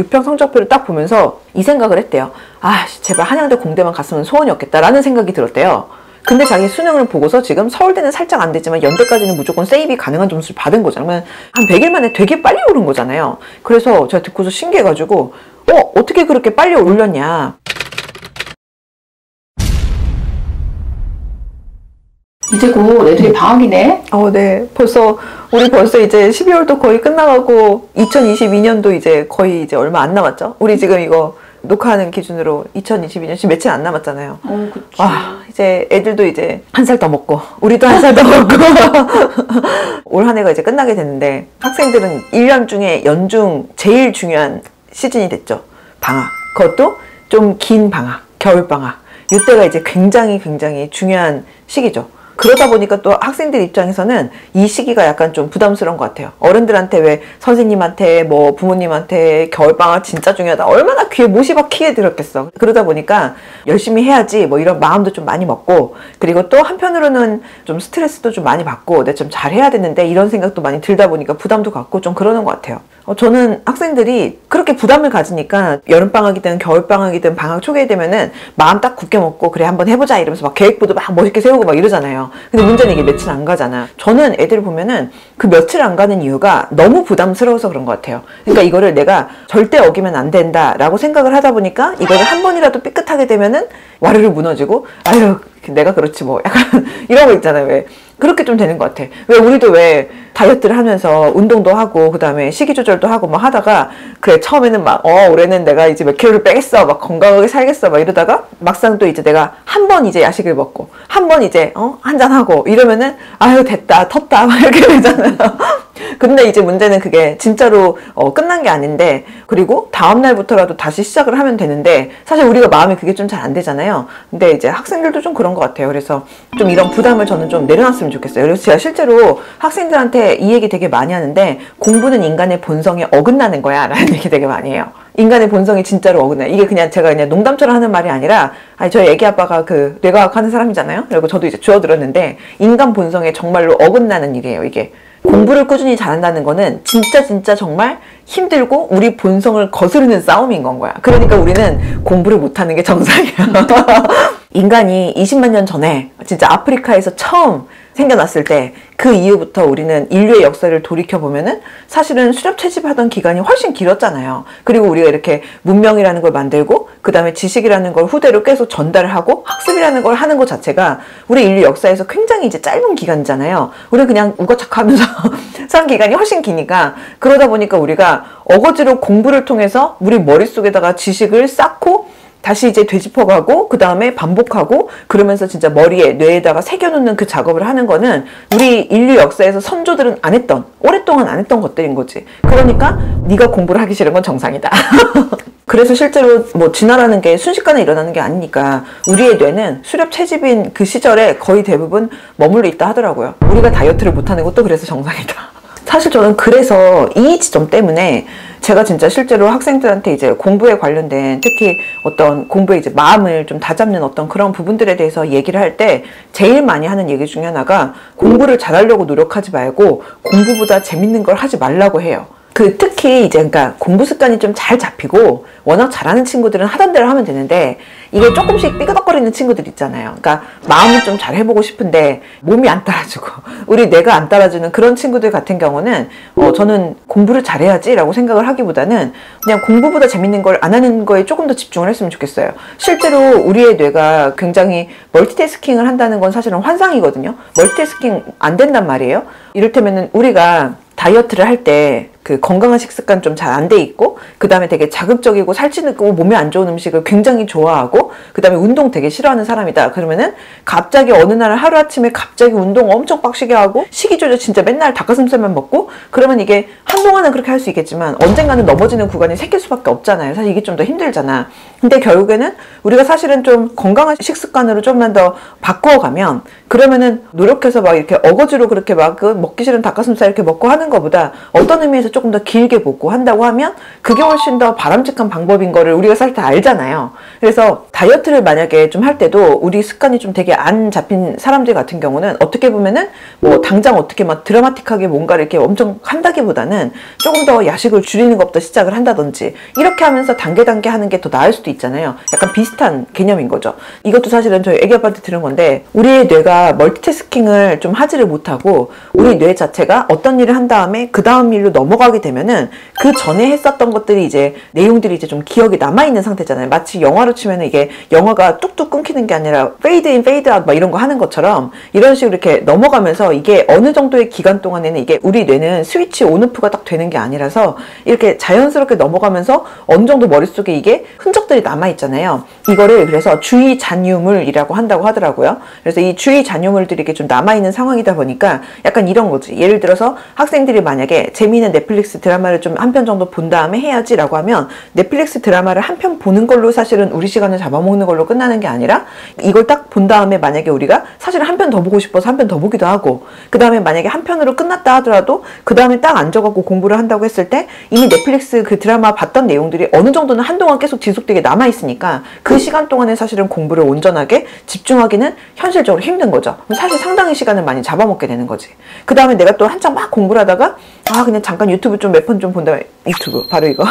6평 성적표를 딱 보면서 이 생각을 했대요. 아, 제발 한양대 공대만 갔으면 소원이었겠다라는 생각이 들었대요. 근데 자기 수능을 보고서 지금 서울대는 살짝 안 됐지만 연대까지는 무조건 세입이 가능한 점수를 받은 거잖아요. 그러면 한 100일 만에 되게 빨리 오른 거잖아요. 그래서 제가 듣고서 신기해가지고 어떻게 그렇게 빨리 올렸냐. 이제 곧 애들이 방학이네? 네. 우리 벌써 이제 12월도 거의 끝나가고 2022년도 이제 거의 이제 얼마 안 남았죠? 우리 지금 이거 녹화하는 기준으로 2022년 지금 며칠 안 남았잖아요. 그치. 이제 애들도 이제 한 살 더 먹고 우리도 한 살 더 먹고 올 한 해가 이제 끝나게 됐는데 학생들은 1년 중에 연중 제일 중요한 시즌이 됐죠. 방학. 그것도 좀 긴 방학, 겨울방학. 이때가 이제 굉장히 중요한 시기죠. 그러다 보니까 또 학생들 입장에서는 이 시기가 약간 좀 부담스러운 것 같아요. 어른들한테 왜 선생님한테 뭐 부모님한테 겨울방학 진짜 중요하다. 얼마나 귀에 못이 박히게 들었겠어. 그러다 보니까 열심히 해야지 뭐 이런 마음도 좀 많이 먹고, 그리고 또 한편으로는 좀 스트레스도 좀 많이 받고 내가 좀 잘해야 되는데 이런 생각도 많이 들다 보니까 부담도 갖고 좀 그러는 것 같아요. 저는 학생들이 그렇게 부담을 가지니까 여름방학이든 겨울방학이든 방학 초기에 되면은 마음 딱 굳게 먹고 그래 한번 해보자 이러면서 막 계획부도 막 멋있게 세우고 막 이러잖아요. 근데 문제는 이게 며칠 안 가잖아. 저는 애들 보면은 그 며칠 안 가는 이유가 너무 부담스러워서 그런 것 같아요. 그러니까 이거를 내가 절대 어기면 안 된다라고 생각을 하다 보니까 이거를 한 번이라도 삐끗하게 되면은 와르르 무너지고, 아유 내가 그렇지 뭐 약간 이런 거 있잖아요. 왜 그렇게 좀 되는 것 같아. 왜 우리도 왜 다이어트를 하면서 운동도 하고 그다음에 식이 조절도 하고 막 하다가 그래 처음에는 막 올해는 내가 이제 몇 킬로를 빼겠어, 막 건강하게 살겠어 막 이러다가 막상 또 이제 내가 한 번 이제 야식을 먹고 한 번 이제 한잔 하고 이러면은 아유 됐다 텄다 막 이렇게 되잖아요. 근데 이제 문제는 그게 진짜로 끝난 게 아닌데, 그리고 다음 날부터라도 다시 시작을 하면 되는데 사실 우리가 마음이 그게 좀 잘 안 되잖아요. 근데 이제 학생들도 좀 그런 것 같아요. 그래서 좀 이런 부담을 저는 좀 내려놨으면 좋겠어요. 그래서 제가 실제로 학생들한테 이 얘기 되게 많이 하는데, 공부는 인간의 본성에 어긋나는 거야 라는 얘기 되게 많이 해요. 인간의 본성이 진짜로 어긋나요. 이게 그냥 제가 그냥 농담처럼 하는 말이 아니라, 저희 애기 아빠가 그 뇌과학 하는 사람이잖아요. 그리고 저도 이제 주워들었는데 인간 본성에 정말로 어긋나는 일이에요. 이게 공부를 꾸준히 잘한다는 거는 진짜 정말 힘들고 우리 본성을 거스르는 싸움인 건 거야. 그러니까 우리는 공부를 못하는 게 정상이야. 인간이 20만 년 전에 진짜 아프리카에서 처음 생겨났을 때 그 이후부터 우리는 인류의 역사를 돌이켜보면은 사실은 수렵 채집하던 기간이 훨씬 길었잖아요. 그리고 우리가 이렇게 문명이라는 걸 만들고 그 다음에 지식이라는 걸 후대로 계속 전달을 하고 학습이라는 걸 하는 것 자체가 우리 인류 역사에서 굉장히 이제 짧은 기간이잖아요. 우리는 그냥 우거착하면서 산 기간이 훨씬 기니까, 그러다 보니까 우리가 어거지로 공부를 통해서 우리 머릿속에다가 지식을 쌓고 다시 이제 되짚어가고 그 다음에 반복하고 그러면서 진짜 머리에 뇌에다가 새겨놓는 그 작업을 하는 거는 우리 인류 역사에서 선조들은 안 했던, 오랫동안 안 했던 것들인 거지. 그러니까 네가 공부를 하기 싫은 건 정상이다. 그래서 실제로 뭐 진화라는 게 순식간에 일어나는 게 아니니까 우리의 뇌는 수렵 채집인 그 시절에 거의 대부분 머물러 있다 하더라고요. 우리가 다이어트를 못하는 것도 그래서 정상이다. 사실 저는 그래서 이 지점 때문에 제가 진짜 실제로 학생들한테 이제 공부에 관련된, 특히 어떤 공부에 이제 마음을 좀 다잡는 어떤 그런 부분들에 대해서 얘기를 할 때 제일 많이 하는 얘기 중에 하나가, 공부를 잘하려고 노력하지 말고 공부보다 재밌는 걸 하지 말라고 해요. 특히 이제 그러니까 공부 습관이 좀 잘 잡히고 워낙 잘하는 친구들은 하던 대로 하면 되는데, 이게 조금씩 삐그덕거리는 친구들 있잖아요. 그러니까 마음은 좀 잘 해보고 싶은데 몸이 안 따라주고 우리 뇌가 안 따라주는 그런 친구들 같은 경우는 저는 공부를 잘해야지 라고 생각을 하기보다는 그냥 공부보다 재밌는 걸 안 하는 거에 조금 더 집중을 했으면 좋겠어요. 실제로 우리의 뇌가 굉장히 멀티태스킹을 한다는 건 사실은 환상이거든요. 멀티태스킹 안 된단 말이에요. 이를테면은 우리가 다이어트를 할 때 그 건강한 식습관 좀 잘 안 돼 있고, 그 다음에 되게 자극적이고 살찌고 몸에 안 좋은 음식을 굉장히 좋아하고, 그 다음에 운동 되게 싫어하는 사람이다. 그러면은 갑자기 어느 날 하루아침에 갑자기 운동 엄청 빡시게 하고 식이조절 진짜 맨날 닭가슴살만 먹고 그러면 이게 한동안은 그렇게 할 수 있겠지만 언젠가는 넘어지는 구간이 생길 수밖에 없잖아요. 사실 이게 좀 더 힘들잖아. 근데 결국에는 우리가 사실은 좀 건강한 식습관으로 좀만 더 바꾸어가면, 그러면은 노력해서 막 이렇게 어거지로 그렇게 막 그 먹기 싫은 닭가슴살 이렇게 먹고 하는 것보다 어떤 의미에서 조금 더 길게 보고 한다고 하면 그게 훨씬 더 바람직한 방법인 거를 우리가 사실 다 알잖아요. 그래서 다이어트를 만약에 좀 할 때도 우리 습관이 좀 되게 안 잡힌 사람들 같은 경우는 어떻게 보면은 뭐 당장 어떻게 막 드라마틱하게 뭔가를 이렇게 엄청 한다기보다는 조금 더 야식을 줄이는 것부터 시작을 한다든지 이렇게 하면서 단계 하는 게 더 나을 수도 있잖아요. 약간 비슷한 개념인 거죠. 이것도 사실은 저희 애기 아빠한테 들은 건데, 우리의 뇌가 멀티태스킹을 좀 하지를 못하고 우리 뇌 자체가 어떤 일을 한 다음에 그 다음 일로 넘어가게 되면은 그 전에 했었던 것들이 이제 내용들이 이제 좀 기억이 남아있는 상태잖아요. 마치 영화로 치면은 이게 영화가 뚝뚝 끊기는 게 아니라 페이드 인 페이드 아웃 막 이런 거 하는 것처럼 이런 식으로 이렇게 넘어가면서 이게 어느 정도의 기간 동안에는 이게 우리 뇌는 스위치 온오프가 딱 되는 게 아니라서 이렇게 자연스럽게 넘어가면서 어느 정도 머릿속에 이게 흔적들이 남아있잖아요. 이거를 그래서 주의 잔유물이라고 한다고 하더라고요. 그래서 이 주의 잔유물들이 이렇게 좀 남아있는 상황이다 보니까 약간 이런 거지. 예를 들어서 학생들이 만약에 재미있는 넷플릭스 드라마를 좀 한 편 정도 본 다음에 해야지 라고 하면 넷플릭스 드라마를 한 편 보는 걸로 사실은 우리 시간을 잡아먹는 걸로 끝나는 게 아니라 이걸 딱 본 다음에 만약에 우리가 사실 한 편 더 보고 싶어서 한 편 더 보기도 하고, 그 다음에 만약에 한 편으로 끝났다 하더라도 그 다음에 딱 앉아갖고 공부를 한다고 했을 때 이미 넷플릭스 그 드라마 봤던 내용들이 어느 정도는 한동안 계속 지속되게 남아있으니까 그 시간 동안에 사실은 공부를 온전하게 집중하기는 현실적으로 힘든 거죠. 사실 상당히 시간을 많이 잡아먹게 되는 거지. 그 다음에 내가 또 한창 막 공부를 하다가 그냥 잠깐 유튜브 좀 몇 편 좀 본 다음에 유튜브 바로 이거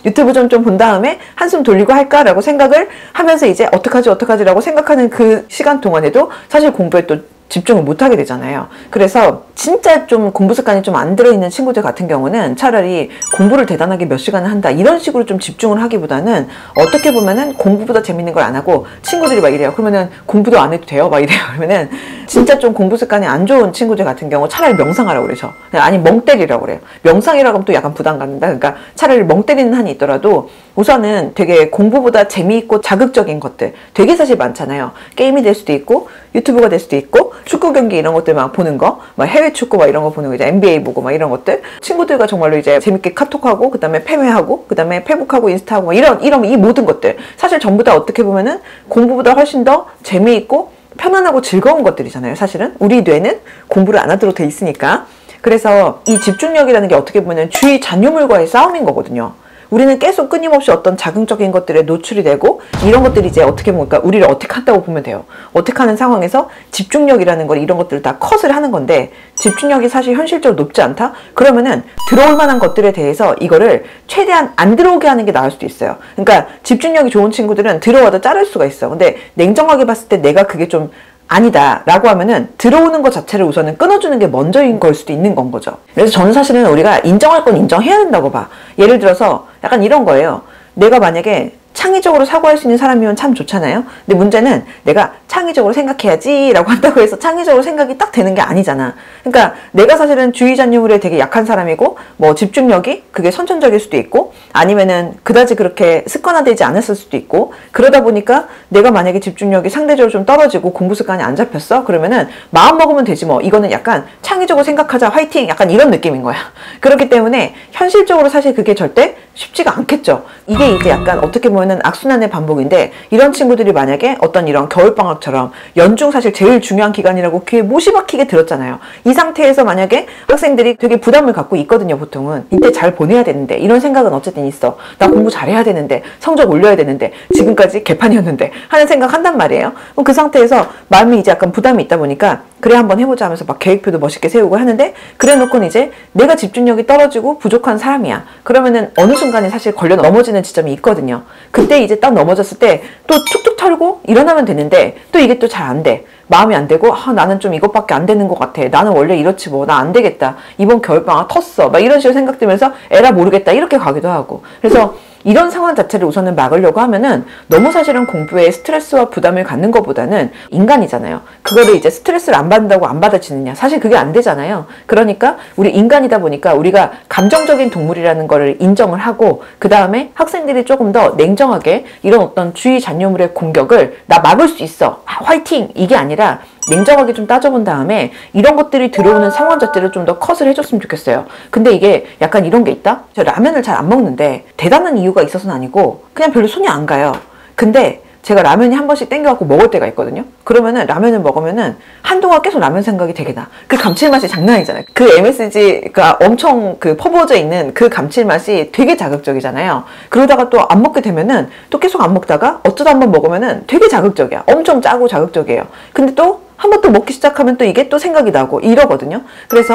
유튜브 좀 본 다음에 한숨 돌리고 할까라고 생각을 하면서 이제 어떡하지라고 생각하는 그 시간 동안에도 사실 공부에 또 집중을 못하게 되잖아요. 그래서 진짜 좀 공부 습관이 좀 안 들어있는 친구들 같은 경우는 차라리 공부를 대단하게 몇 시간을 한다 이런 식으로 좀 집중을 하기보다는 어떻게 보면은 공부보다 재밌는 걸 안 하고 친구들이 막 이래요. 그러면은 공부도 안 해도 돼요? 막 이래요. 그러면은 진짜 좀 공부 습관이 안 좋은 친구들 같은 경우 차라리 명상하라고 그러죠. 아니 멍 때리라고 그래요. 명상이라고 하면 또 약간 부담 갖는다. 그러니까 차라리 멍 때리는 한이 있더라도 우선은 되게 공부보다 재미있고 자극적인 것들 되게 사실 많잖아요. 게임이 될 수도 있고 유튜브가 될 수도 있고 축구 경기 이런 것들 막 보는 거, 막 해외 축구 막 이런 거 보는 거, 이제 NBA 보고 막 이런 것들, 친구들과 정말로 이제 재밌게 카톡하고, 그 다음에 패매하고, 그 다음에 페북하고 인스타하고 막 이런 이 모든 것들 사실 전부 다 어떻게 보면은 공부보다 훨씬 더 재미있고 편안하고 즐거운 것들이잖아요. 사실은 우리 뇌는 공부를 안 하도록 돼 있으니까. 그래서 이 집중력이라는 게 어떻게 보면 주의 잔유물과의 싸움인 거거든요. 우리는 계속 끊임없이 어떤 자극적인 것들에 노출이 되고 이런 것들이 이제 어떻게 보면 우리를 어떻게 한다고 보면 돼요. 어떻게 하는 상황에서 집중력이라는 걸 이런 것들을 다 컷을 하는 건데, 집중력이 사실 현실적으로 높지 않다? 그러면은 들어올 만한 것들에 대해서 이거를 최대한 안 들어오게 하는 게 나을 수도 있어요. 그러니까 집중력이 좋은 친구들은 들어와도 자를 수가 있어. 근데 냉정하게 봤을 때 내가 그게 좀 아니다 라고 하면은 들어오는 것 자체를 우선은 끊어주는 게 먼저인 걸 수도 있는 건 거죠. 그래서 저는 사실은 우리가 인정할 건 인정해야 된다고 봐. 예를 들어서 약간 이런 거예요. 내가 만약에 창의적으로 사고할 수 있는 사람이면 참 좋잖아요. 근데 문제는 내가 창의적으로 생각해야지 라고 한다고 해서 창의적으로 생각이 딱 되는 게 아니잖아. 그러니까 내가 사실은 주의잔유물에 되게 약한 사람이고 뭐 집중력이 그게 선천적일 수도 있고 아니면은 그다지 그렇게 습관화되지 않았을 수도 있고, 그러다 보니까 내가 만약에 집중력이 상대적으로 좀 떨어지고 공부 습관이 안 잡혔어? 그러면은 마음 먹으면 되지 뭐. 이거는 약간 창의적으로 생각하자 화이팅 약간 이런 느낌인 거야. 그렇기 때문에 현실적으로 사실 그게 절대 쉽지가 않겠죠. 이게 이제 약간 어떻게 보면은 악순환의 반복인데, 이런 친구들이 만약에 어떤 이런 겨울방학처럼 연중 사실 제일 중요한 기간이라고 귀에 못이 박히게 들었잖아요. 이 상태에서 만약에 학생들이 되게 부담을 갖고 있거든요. 보통은 이때 잘 보내야 되는데 이런 생각은 어쨌든 있어. 나 공부 잘해야 되는데 성적 올려야 되는데 지금까지 개판이었는데 하는 생각 한단 말이에요. 그럼 그 상태에서 마음이 이제 약간 부담이 있다 보니까 그래 한번 해보자 하면서 막 계획표도 멋있게 세우고 하는데, 그래 놓고는 이제 내가 집중력이 떨어지고 부족한 사람이야. 그러면은 어느 순간에 사실 걸려 넘어지는 지점이 있거든요. 그때 이제 딱 넘어졌을 때 또 툭툭 털고 일어나면 되는데 또 이게 또 잘 안 돼. 마음이 안 되고 나는 좀 이것밖에 안 되는 것 같아. 나는 원래 이렇지 뭐. 나 안 되겠다. 이번 겨울방학 텄어. 막 이런 식으로 생각들면서 에라 모르겠다 이렇게 가기도 하고. 그래서 이런 상황 자체를 우선은 막으려고 하면은 너무 사실은 공부에 스트레스와 부담을 갖는 것보다는 인간이잖아요. 그거를 이제 스트레스를 안 받는다고 안 받아치느냐. 사실 그게 안 되잖아요. 그러니까 우리 인간이다 보니까 우리가 감정적인 동물이라는 거를 인정을 하고, 그 다음에 학생들이 조금 더 냉정하게 이런 어떤 주의 잔여물의 공격을 나 막을 수 있어. 화이팅! 이게 아니라 냉정하게 좀 따져본 다음에 이런 것들이 들어오는 상황 자체를 좀 더 컷을 해줬으면 좋겠어요. 근데 이게 약간 이런 게 있다? 저 라면을 잘 안 먹는데 대단한 이유가 있어서는 아니고 그냥 별로 손이 안 가요. 근데 제가 라면이 한 번씩 땡겨갖고 먹을 때가 있거든요. 그러면은 라면을 먹으면은 한동안 계속 라면 생각이 되게 나. 그 감칠맛이 장난 아니잖아요. 그 MSG가 엄청 그 퍼부어져 있는 그 감칠맛이 되게 자극적이잖아요. 그러다가 또 안 먹게 되면은 또 계속 안 먹다가 어쩌다 한번 먹으면은 되게 자극적이야. 엄청 짜고 자극적이에요. 근데 또 한 번 또 먹기 시작하면 또 이게 또 생각이 나고 이러거든요. 그래서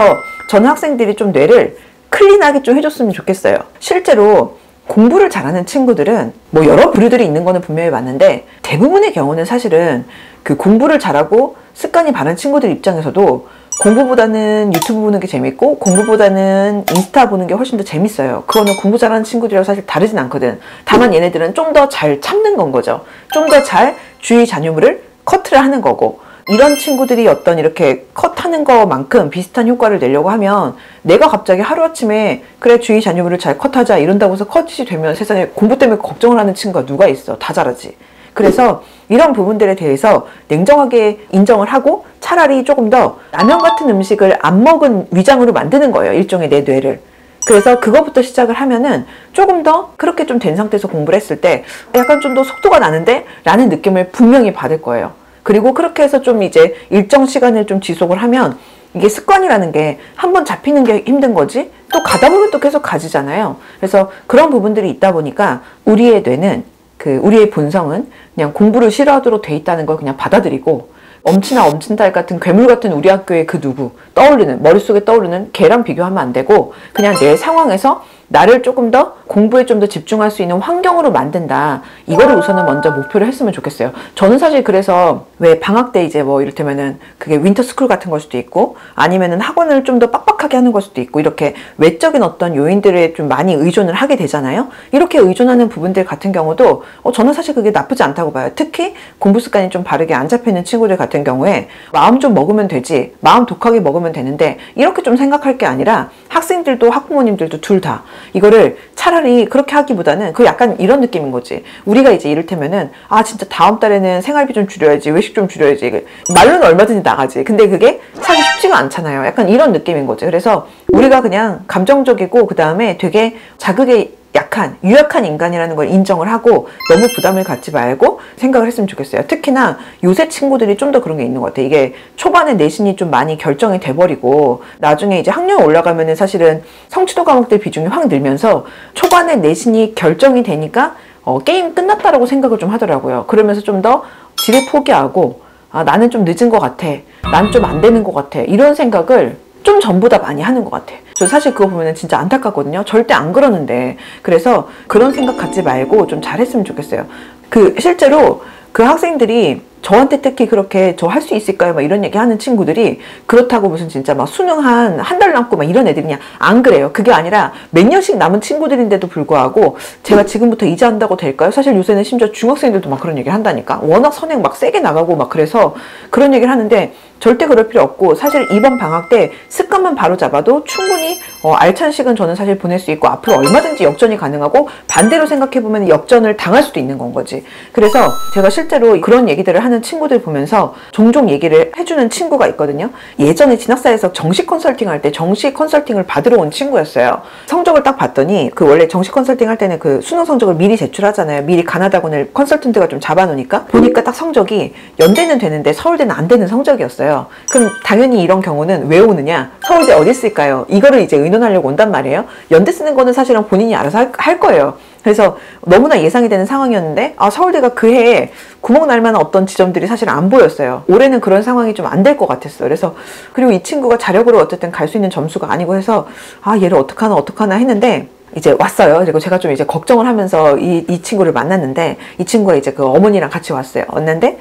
저는 학생들이 좀 뇌를 클린하게 좀 해줬으면 좋겠어요. 실제로 공부를 잘하는 친구들은 뭐 여러 부류들이 있는 거는 분명히 맞는데 대부분의 경우는 사실은 그 공부를 잘하고 습관이 바른 친구들 입장에서도 공부보다는 유튜브 보는 게 재밌고 공부보다는 인스타 보는 게 훨씬 더 재밌어요. 그거는 공부 잘하는 친구들이랑 사실 다르진 않거든. 다만 얘네들은 좀 더 잘 참는 건 거죠. 좀 더 잘 주의 잔여물을 커트를 하는 거고, 이런 친구들이 어떤 이렇게 컷하는 거만큼 비슷한 효과를 내려고 하면 내가 갑자기 하루아침에 그래 주의 잔여물을 잘 컷하자 이런다고 해서 컷이 되면 세상에 공부 때문에 걱정을 하는 친구가 누가 있어. 다 잘하지. 그래서 이런 부분들에 대해서 냉정하게 인정을 하고 차라리 조금 더 라면 같은 음식을 안 먹은 위장으로 만드는 거예요. 일종의 내 뇌를. 그래서 그거부터 시작을 하면은 조금 더 그렇게 좀 된 상태에서 공부를 했을 때 약간 좀 더 속도가 나는데 라는 느낌을 분명히 받을 거예요. 그리고 그렇게 해서 좀 이제 일정 시간을 좀 지속을 하면 이게 습관이라는 게 한번 잡히는 게 힘든 거지 또 가다 보면 또 계속 가지잖아요. 그래서 그런 부분들이 있다 보니까 우리의 뇌는 우리의 본성은 그냥 공부를 싫어하도록 돼 있다는 걸 그냥 받아들이고 엄치나 엄친딸 같은 괴물 같은 우리 학교의 그 누구 머릿속에 떠오르는 걔랑 비교하면 안 되고 그냥 내 상황에서 나를 조금 더 공부에 좀 더 집중할 수 있는 환경으로 만든다. 이거를 우선은 먼저 목표를 했으면 좋겠어요. 저는 사실 그래서 왜 방학 때 이제 뭐 이를테면은 그게 윈터스쿨 같은 걸 수도 있고 아니면은 학원을 좀 더 빡빡하게 하는 걸 수도 있고 이렇게 외적인 어떤 요인들에 좀 많이 의존을 하게 되잖아요. 이렇게 의존하는 부분들 같은 경우도 저는 사실 그게 나쁘지 않다고 봐요. 특히 공부 습관이 좀 바르게 안 잡히는 친구들 같은 경우에 마음 좀 먹으면 되지, 마음 독하게 먹으면 되는데 이렇게 좀 생각할 게 아니라 학생들도 학부모님들도 둘 다 이거를 차라리 그렇게 하기보다는 그 약간 이런 느낌인 거지. 우리가 이제 이를테면은 진짜 다음 달에는 생활비 좀 줄여야지, 외식 좀 줄여야지. 말로는 얼마든지 나가지. 근데 그게 사실 쉽지가 않잖아요. 약간 이런 느낌인 거지. 그래서 우리가 그냥 감정적이고 그 다음에 되게 자극에 유약한 인간이라는 걸 인정을 하고 너무 부담을 갖지 말고 생각을 했으면 좋겠어요. 특히나 요새 친구들이 좀 더 그런 게 있는 것 같아요. 이게 초반에 내신이 좀 많이 결정이 돼버리고 나중에 이제 학년 올라가면은 사실은 성취도 과목들 비중이 확 늘면서 초반에 내신이 결정이 되니까 게임 끝났다라고 생각을 좀 하더라고요. 그러면서 좀 더 지레 포기하고 나는 좀 늦은 것 같아. 난 좀 안 되는 것 같아. 이런 생각을 좀 전보다 많이 하는 것 같아. 저 사실 그거 보면 진짜 안타깝거든요. 절대 안 그러는데. 그래서 그런 생각 갖지 말고 좀 잘했으면 좋겠어요. 실제로 그 학생들이 저한테 특히 그렇게 저 할 수 있을까요? 막 이런 얘기 하는 친구들이 그렇다고 무슨 진짜 막 수능 한 달 남고 막 이런 애들이 그냥 안 그래요. 그게 아니라 몇 년씩 남은 친구들인데도 불구하고 제가 지금부터 이제 한다고 될까요? 사실 요새는 심지어 중학생들도 막 그런 얘기를 한다니까. 워낙 선행 막 세게 나가고 막 그래서 그런 얘기를 하는데 절대 그럴 필요 없고 사실 이번 방학 때 습관만 바로 잡아도 충분히 알찬 시간 저는 사실 보낼 수 있고 앞으로 얼마든지 역전이 가능하고 반대로 생각해보면 역전을 당할 수도 있는 건 거지. 그래서 제가 실제로 그런 얘기들을 하는 친구들 보면서 종종 얘기를 해주는 친구가 있거든요. 예전에 진학사에서 정식 컨설팅 할 때 정식 컨설팅을 받으러 온 친구였어요. 성적을 딱 봤더니 원래 정식 컨설팅 할 때는 그 수능 성적을 미리 제출하잖아요. 미리 가나다군을 컨설턴트가 좀 잡아놓으니까 보니까 딱 성적이 연대는 되는데 서울대는 안 되는 성적이었어요. 그럼 당연히 이런 경우는 왜 오느냐? 서울대 어디 있을까요? 이거를 이제 의논하려고 온단 말이에요. 연대 쓰는 거는 사실은 본인이 알아서 할 거예요. 그래서 너무나 예상이 되는 상황이었는데 서울대가 그 해에 구멍 날 만한 어떤 지점들이 사실 안 보였어요. 올해는 그런 상황이 좀 안 될 것 같았어요. 그래서 그리고 이 친구가 자력으로 어쨌든 갈 수 있는 점수가 아니고 해서 얘를 어떡하나 했는데 이제 왔어요. 그리고 제가 좀 이제 걱정을 하면서 이 친구를 만났는데 이 친구가 이제 그 어머니랑 같이 왔는데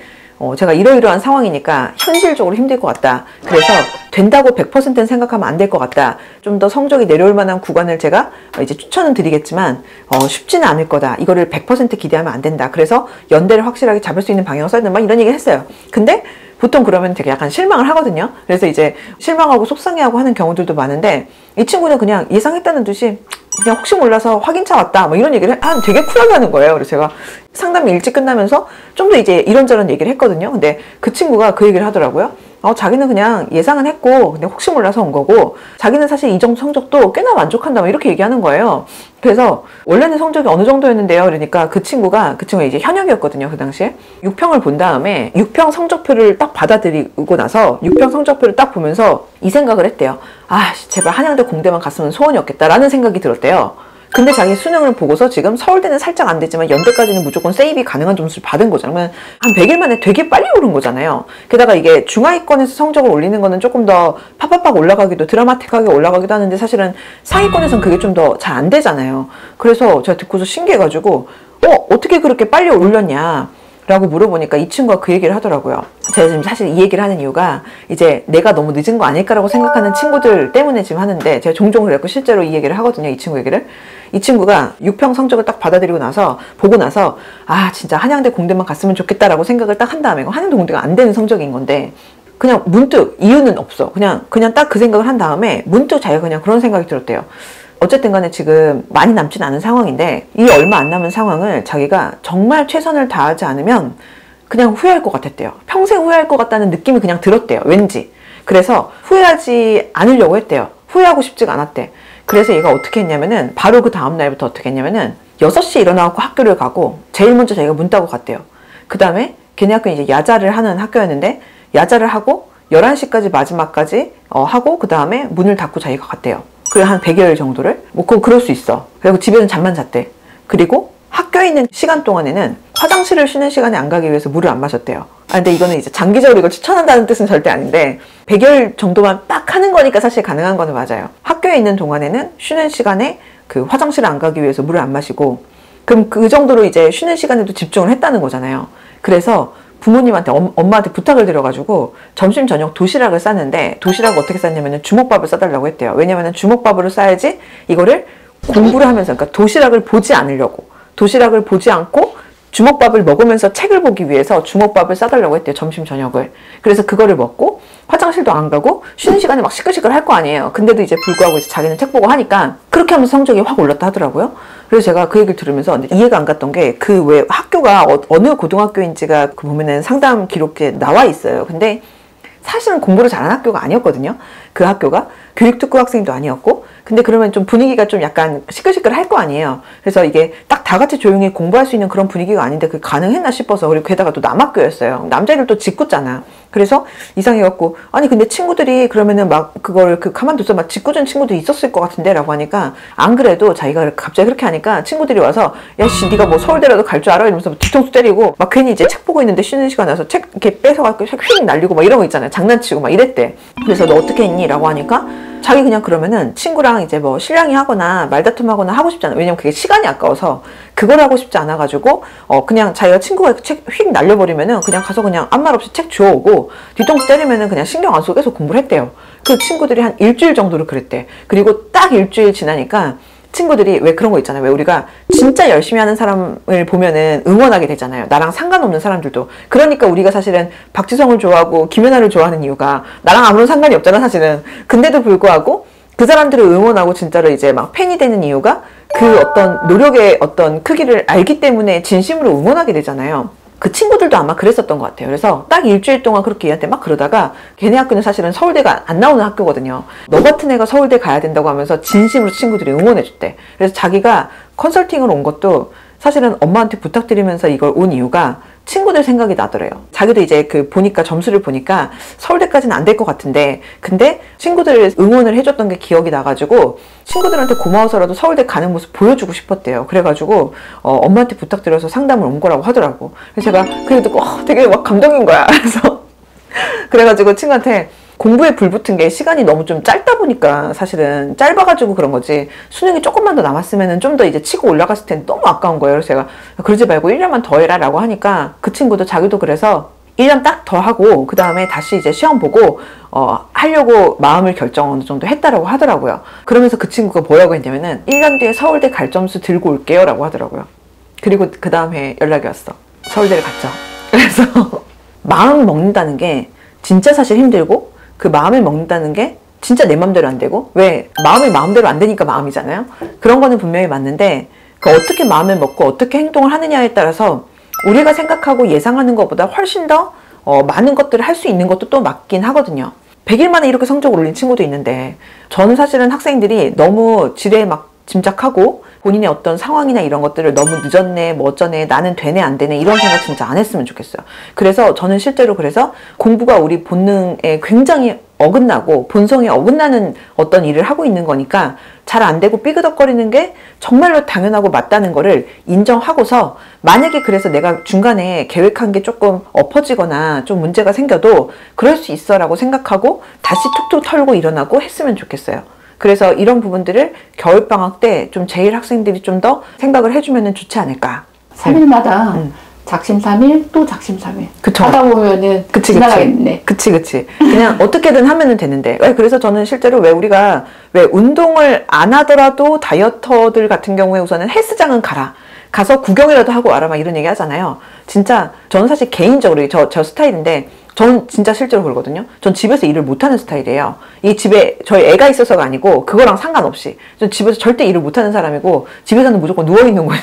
제가 이러이러한 상황이니까 현실적으로 힘들 것 같다. 그래서 된다고 100%는 생각하면 안 될 것 같다. 좀 더 성적이 내려올 만한 구간을 제가 이제 추천은 드리겠지만 쉽지는 않을 거다. 이거를 100% 기대하면 안 된다. 그래서 연대를 확실하게 잡을 수 있는 방향을 써야 된다. 막 이런 얘기를 했어요. 근데 보통 그러면 되게 약간 실망을 하거든요. 그래서 이제 실망하고 속상해하고 하는 경우들도 많은데 이 친구는 그냥 예상했다는 듯이 그냥 혹시 몰라서 확인차 왔다 뭐 이런 얘기를 되게 쿨하게 하는 거예요. 그래서 제가 상담이 일찍 끝나면서 좀 더 이제 이런저런 얘기를 했거든요. 근데 그 친구가 그 얘기를 하더라고요. 자기는 그냥 예상은 했고 근데 혹시 몰라서 온 거고 자기는 사실 이 정도 성적도 꽤나 만족한다 이렇게 얘기하는 거예요. 그래서 원래는 성적이 어느 정도였는데요. 그러니까 그 친구가 이제 현역이었거든요. 그 당시에 6평을 본 다음에 6평 성적표를 딱 받아들이고 나서 6평 성적표를 딱 보면서 이 생각을 했대요. 제발 한양대 공대만 갔으면 소원이었겠다라는 생각이 들었대요. 근데 자기 수능을 보고서 지금 서울대는 살짝 안 됐지만 연대까지는 무조건 세입이 가능한 점수를 받은 거잖아요. 그러면 한 100일 만에 되게 빨리 오른 거잖아요. 게다가 이게 중하위권에서 성적을 올리는 거는 조금 더 팍팍팍 올라가기도 드라마틱하게 올라가기도 하는데 사실은 상위권에서는 그게 좀 더 잘 안 되잖아요. 그래서 제가 듣고서 신기해가지고 어떻게 그렇게 빨리 올렸냐 라고 물어보니까 이 친구가 그 얘기를 하더라고요. 제가 지금 사실 이 얘기를 하는 이유가 이제 내가 너무 늦은 거 아닐까라고 생각하는 친구들 때문에 지금 하는데 제가 종종 그랬고 실제로 이 얘기를 하거든요. 이 친구 얘기를. 이 친구가 6평 성적을 딱 받아들이고 나서 보고 나서 진짜 한양대 공대만 갔으면 좋겠다라고 생각을 딱 한 다음에 한양대 공대가 안 되는 성적인 건데 그냥 문득 이유는 없어. 그냥 딱 그 생각을 한 다음에 문득 자기가 그냥 그런 생각이 들었대요. 어쨌든 간에 지금 많이 남진 않은 상황인데 이 얼마 안 남은 상황을 자기가 정말 최선을 다하지 않으면 그냥 후회할 것 같았대요. 평생 후회할 것 같다는 느낌이 그냥 들었대요. 왠지. 그래서 후회하지 않으려고 했대요. 후회하고 싶지가 않았대. 그래서 얘가 어떻게 했냐면은 바로 그 다음 날부터 어떻게 했냐면은 6시에 일어나고 학교를 가고 제일 먼저 자기가 문 따고 갔대요. 그 다음에 걔네 학교는 이제 야자를 하는 학교였는데 야자를 하고 11시까지 마지막까지 하고 그 다음에 문을 닫고 자기가 갔대요. 그래 한 100여일 정도를 그럴 수 있어. 그리고 집에는 잠만 잤대. 그리고 학교에 있는 시간 동안에는 화장실을 쉬는 시간에 안 가기 위해서 물을 안 마셨대요. 근데 이거는 이제 장기적으로 이걸 추천한다는 뜻은 절대 아닌데 100일 정도만 딱 하는 거니까 사실 가능한 거는 맞아요. 학교에 있는 동안에는 쉬는 시간에 그 화장실을 안 가기 위해서 물을 안 마시고 그럼 그 정도로 이제 쉬는 시간에도 집중을 했다는 거잖아요. 그래서 부모님한테 엄마한테 부탁을 드려가지고 점심 저녁 도시락을 쌌는데 도시락을 어떻게 쌌냐면 주먹밥을 싸달라고 했대요. 왜냐면 주먹밥으로 싸야지 이거를 공부를 하면서 그러니까 도시락을 보지 않으려고 도시락을 보지 않고 주먹밥을 먹으면서 책을 보기 위해서 주먹밥을 싸달라고 했대요. 점심 저녁을. 그래서 그거를 먹고 화장실도 안 가고 쉬는 시간에 막 시끌시끌 할 거 아니에요. 근데도 이제 불구하고 이제 자기는 책 보고 하니까 그렇게 하면서 성적이 확 올랐다 하더라고요. 그래서 제가 그 얘기를 들으면서 이해가 안 갔던 게 그 왜 학교가 어느 고등학교인지가 그 보면은 상담 기록에 나와 있어요. 근데 사실은 공부를 잘하는 학교가 아니었거든요. 그 학교가 교육특구 학생도 아니었고 근데 그러면 좀 분위기가 좀 약간 시끌시끌 할 거 아니에요. 그래서 이게 딱 다 같이 조용히 공부할 수 있는 그런 분위기가 아닌데 그게 가능했나 싶어서 그리고 게다가 또 남학교였어요. 남자애들 또 짓궂잖아. 그래서 이상해갖고 아니 근데 친구들이 그러면은 막 그걸 가만둬서 막 짓궂은 친구도 있었을 것 같은데 라고 하니까 안 그래도 자기가 갑자기 그렇게 하니까 친구들이 와서 야씨 네가 뭐 서울대라도 갈 줄 알아? 이러면서 뒤통수 때리고 막 괜히 이제 책 보고 있는데 쉬는 시간 나서 책 이렇게 뺏어갖고 책 휙 날리고 막 이런 거 있잖아요. 장난치고 막 이랬대. 그래서 너 어떻게 했니? 라고 하니까 자기 그냥 그러면은 친구랑 이제 뭐 실랑이 하거나 말다툼 하거나 하고 싶지 않아. 왜냐면 그게 시간이 아까워서 그걸 하고 싶지 않아가지고 그냥 자기가 친구가 책 휙 날려버리면은 그냥 가서 그냥 아무 말 없이 책 주워오고 뒤통수 때리면은 그냥 신경 안 쓰고 계속 공부를 했대요. 그 친구들이 한 일주일 정도를 그랬대. 그리고 딱 일주일 지나니까 친구들이 왜 그런 거 있잖아요. 왜 우리가 진짜 열심히 하는 사람을 보면은 응원하게 되잖아요. 나랑 상관없는 사람들도. 그러니까 우리가 사실은 박지성을 좋아하고 김연아를 좋아하는 이유가 나랑 아무런 상관이 없잖아, 사실은. 근데도 불구하고 그 사람들을 응원하고 진짜로 이제 막 팬이 되는 이유가 그 어떤 노력의 어떤 크기를 알기 때문에 진심으로 응원하게 되잖아요. 그 친구들도 아마 그랬었던 것 같아요. 그래서 딱 일주일 동안 그렇게 얘한테 막 그러다가 걔네 학교는 사실은 서울대가 안 나오는 학교거든요. 너 같은 애가 서울대 가야 된다고 하면서 진심으로 친구들이 응원해줬대. 그래서 자기가 컨설팅을 온 것도 사실은 엄마한테 부탁드리면서 이걸 온 이유가 친구들 생각이 나더래요. 자기도 이제 보니까 점수를 보니까 서울대까지는 안 될 것 같은데 근데 친구들 응원을 해줬던 게 기억이 나가지고 친구들한테 고마워서라도 서울대 가는 모습 보여주고 싶었대요. 그래가지고 엄마한테 부탁드려서 상담을 온 거라고 하더라고. 그래서 제가 그게 듣고 되게 막 감동인 거야. 그래서 그래가지고 친구한테 공부에 불붙은 게 시간이 너무 좀 짧다 보니까 사실은 짧아가지고 그런 거지 수능이 조금만 더 남았으면 좀 더 이제 치고 올라갔을 텐데 너무 아까운 거예요. 그래서 제가 그러지 말고 1년만 더 해라 라고 하니까 그 친구도 자기도 그래서 1년 딱 더 하고 그 다음에 다시 이제 시험 보고 하려고 마음을 결정 어느 정도 했다라고 하더라고요. 그러면서 그 친구가 뭐라고 했냐면은 1년 뒤에 서울대 갈 점수 들고 올게요 라고 하더라고요. 그리고 그 다음 해 연락이 왔어. 서울대를 갔죠. 그래서 마음 먹는다는 게 진짜 사실 힘들고 그 마음을 먹는다는 게 진짜 내 맘대로 안 되고 왜 마음이 마음대로 안 되니까 마음이잖아요. 그런 거는 분명히 맞는데 어떻게 마음을 먹고 어떻게 행동을 하느냐에 따라서 우리가 생각하고 예상하는 것보다 훨씬 더 많은 것들을 할 수 있는 것도 또 맞긴 하거든요. 100일 만에 이렇게 성적을 올린 친구도 있는데, 저는 사실은 학생들이 너무 지레 막 짐작하고 본인의 어떤 상황이나 이런 것들을 너무 늦었네, 뭐 어쩌네, 나는 되네, 안 되네, 이런 생각 진짜 안 했으면 좋겠어요. 그래서 저는 실제로 그래서 공부가 우리 본능에 굉장히 어긋나고 본성에 어긋나는 어떤 일을 하고 있는 거니까 잘 안 되고 삐그덕거리는 게 정말로 당연하고 맞다는 거를 인정하고서, 만약에 그래서 내가 중간에 계획한 게 조금 엎어지거나 좀 문제가 생겨도 그럴 수 있어 라고 생각하고 다시 툭툭 털고 일어나고 했으면 좋겠어요. 그래서 이런 부분들을 겨울방학 때 좀 제일 학생들이 좀 더 생각을 해주면 좋지 않을까. 3일마다 작심삼일 또 작심삼일. 그쵸. 하다 보면은 지나가겠네. 그치. 그냥 어떻게든 하면은 되는데. 그래서 저는 실제로 우리가 운동을 안 하더라도 다이어터들 같은 경우에 우선은 헬스장은 가서 구경이라도 하고 와라, 막 이런 얘기 하잖아요. 진짜 저는 사실 개인적으로 저 스타일인데, 전 진짜 실제로 그러거든요. 전 집에서 일을 못하는 스타일이에요. 이 집에 저희 애가 있어서가 아니고 그거랑 상관없이 전 집에서 절대 일을 못하는 사람이고, 집에서는 무조건 누워있는 거예요.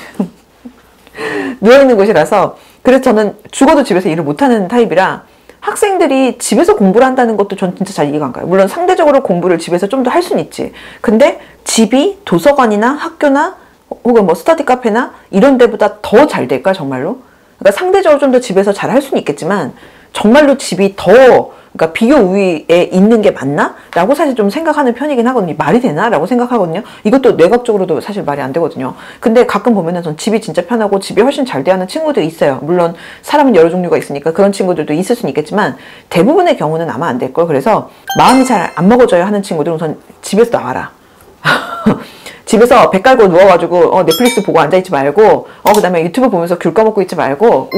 누워있는 곳이라서. 그래서 저는 죽어도 집에서 일을 못하는 타입이라, 학생들이 집에서 공부를 한다는 것도 전 진짜 잘 이해가 안 가요. 물론 상대적으로 공부를 집에서 좀 더 할 수는 있지. 근데 집이 도서관이나 학교나 혹은 뭐 스터디 카페나 이런 데보다 더 잘 될까, 정말로? 그러니까 상대적으로 좀 더 집에서 잘 할 수는 있겠지만, 정말로 집이 더, 그러니까 비교 우위에 있는 게 맞나? 라고 사실 좀 생각하는 편이긴 하거든요. 말이 되나? 라고 생각하거든요. 이것도 뇌각적으로도 사실 말이 안 되거든요. 근데 가끔 보면은 전 집이 진짜 편하고 집이 훨씬 잘 대하는 친구들이 있어요. 물론 사람은 여러 종류가 있으니까 그런 친구들도 있을 수는 있겠지만, 대부분의 경우는 아마 안 될걸. 그래서 마음이 잘 안 먹어져야 하는 친구들은 우선 집에서 나와라. 집에서 배 깔고 누워가지고 넷플릭스 보고 앉아있지 말고, 그 다음에 유튜브 보면서 귤 까먹고 있지 말고,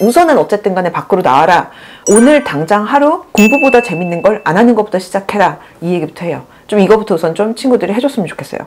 우선은 어쨌든 간에 밖으로 나와라. 오늘 당장 하루 공부보다 재밌는 걸 안 하는 것부터 시작해라. 이 얘기부터 해요. 좀 이거부터 우선 좀 친구들이 해줬으면 좋겠어요.